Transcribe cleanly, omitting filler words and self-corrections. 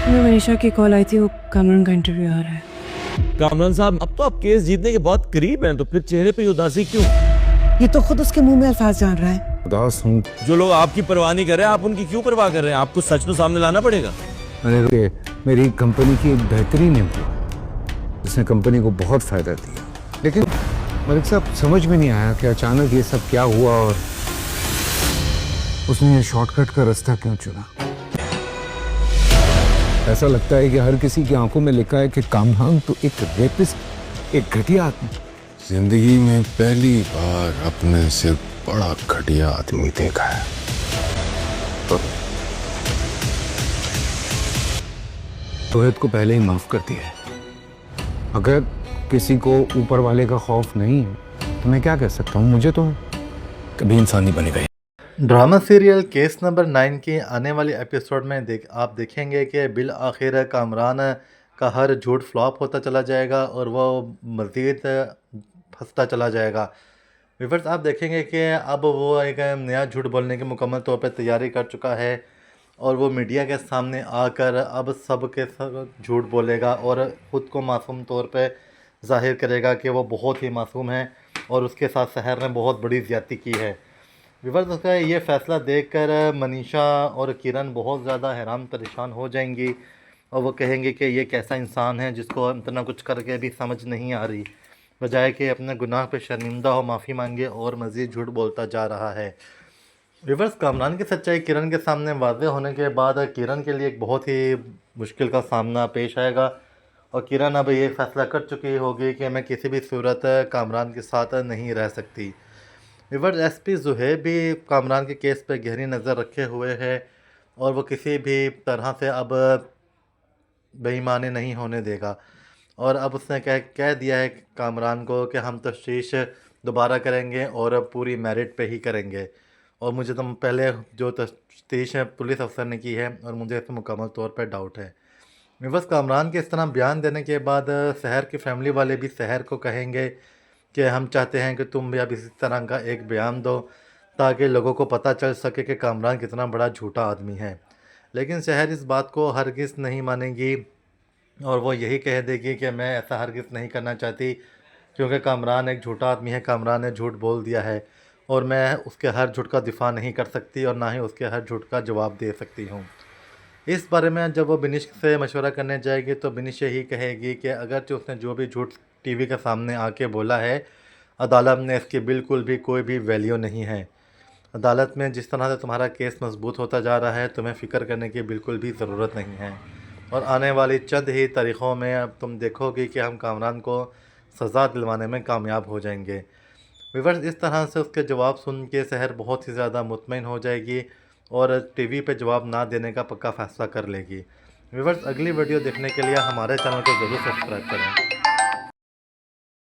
मैं मनीषा की कॉल आई थी, वो कामरान का इंटरव्यू आ रहा है। कामरान साहब, अब तो आप केस जीतने के बहुत करीब हैं, तो फिर चेहरे पे ये उदासी क्यों? ये तो खुद उसके मुंह में अल्फाज जान रहा है। उदास हूँ। जो लोग आपकी परवाह नहीं कर रहे, आप उनकी क्यों परवाह कर रहे हैं? आपको सच तो सामने लाना पड़ेगा। मेरी कंपनी की एक बेहतरीन एम्प्लॉय जिसने कंपनी को बहुत फायदा दिया, लेकिन मलिक साहब समझ में नहीं आया कि अचानक ये सब क्या हुआ और उसने ये शॉर्टकट का रास्ता क्यों चुना। ऐसा लगता है कि हर किसी की आंखों में लिखा है कि कामरान तो एक रेपिस्ट, एक घटिया आदमी। जिंदगी में पहली बार अपने से बड़ा घटिया आदमी देखा है। रोहित को पहले ही माफ कर दिया है। अगर किसी को ऊपर वाले का खौफ नहीं है तो मैं क्या कह सकता हूँ, मुझे तो कभी इंसान नहीं बनेगा। ड्रामा सीरियल केस नंबर 9 के आने वाले एपिसोड में आप देखेंगे कि बिल आखिर कामरान का हर झूठ फ्लॉप होता चला जाएगा और वो मज़ीद फंसता चला जाएगा। व्यूअर्स, आप देखेंगे कि अब वो एक नया झूठ बोलने की मुकम्मल तौर पर तैयारी कर चुका है और वो मीडिया के सामने आकर अब सब के सब झूठ बोलेगा और ख़ुद को मासूम तौर पे ज़ाहिर करेगा कि वो बहुत ही मासूम है और उसके साथ सहर ने बहुत बड़ी ज़्यादती की है। व्यूअर्स, उसका ये फ़ैसला देखकर मनीषा और किरण बहुत ज़्यादा हैरान परेशान हो जाएंगी और वो कहेंगे कि ये कैसा इंसान है जिसको इतना कुछ करके भी समझ नहीं आ रही, बजाय कि अपने गुनाह पे शर्मिंदा हो, माफ़ी मांगे और मज़ीद झूठ बोलता जा रहा है। व्यूअर्स, कामरान की सच्चाई किरण के सामने वाज़े होने के बाद किरण के लिए एक बहुत ही मुश्किल का सामना पेश आएगा और किरण अब ये फ़ैसला कर चुकी होगी कि मैं किसी भी सूरत कामरान के साथ नहीं रह सकती। व्यूअर्स, एसपी ज़ुहैब भी कामरान के केस पर गहरी नज़र रखे हुए है और वो किसी भी तरह से अब बेईमानी नहीं होने देगा और अब उसने कह दिया है कामरान को कि हम तफ्तीश दोबारा करेंगे और पूरी मेरिट पे ही करेंगे और मुझे तो पहले जो तफ्तीश पुलिस अफसर ने की है और मुझे इस मुकम्मल तौर पर डाउट है। बस कामरान के इस तरह बयान देने के बाद सहर की फैमिली वाले भी सहर को कहेंगे कि हम चाहते हैं कि तुम भी अब इसी तरह का एक बयान दो ताकि लोगों को पता चल सके कि कामरान कितना बड़ा झूठा आदमी है। लेकिन सहर इस बात को हरगिज़ नहीं मानेगी और वो यही कह देगी कि मैं ऐसा हरगिज़ नहीं करना चाहती क्योंकि कामरान एक झूठा आदमी है, कामरान ने झूठ बोल दिया है और मैं उसके हर झूठ का दिफा नहीं कर सकती और ना ही उसके हर झूठ का जवाब दे सकती हूँ। इस बारे में जब वो बिनिश से मशवरा करने जाएगी तो बिनिश यही कहेगी कि अगरचे उसने जो भी झूठ टीवी के सामने आके बोला है, अदालत में इसकी बिल्कुल भी कोई भी वैल्यू नहीं है। अदालत में जिस तरह से तुम्हारा केस मजबूत होता जा रहा है, तुम्हें फ़िक्र करने की बिल्कुल भी ज़रूरत नहीं है और आने वाली चंद ही तारीख़ों में अब तुम देखोगी कि हम कामरान को सज़ा दिलवाने में कामयाब हो जाएंगे। व्यूअर्स, इस तरह से उसके जवाब सुन के सहर बहुत ही ज़्यादा मुतमईन हो जाएगी और टीवी पे जवाब ना देने का पक्का फ़ैसला कर लेगी। व्यूअर्स, अगली वीडियो देखने के लिए हमारे चैनल को ज़रूर सब्सक्राइब करें।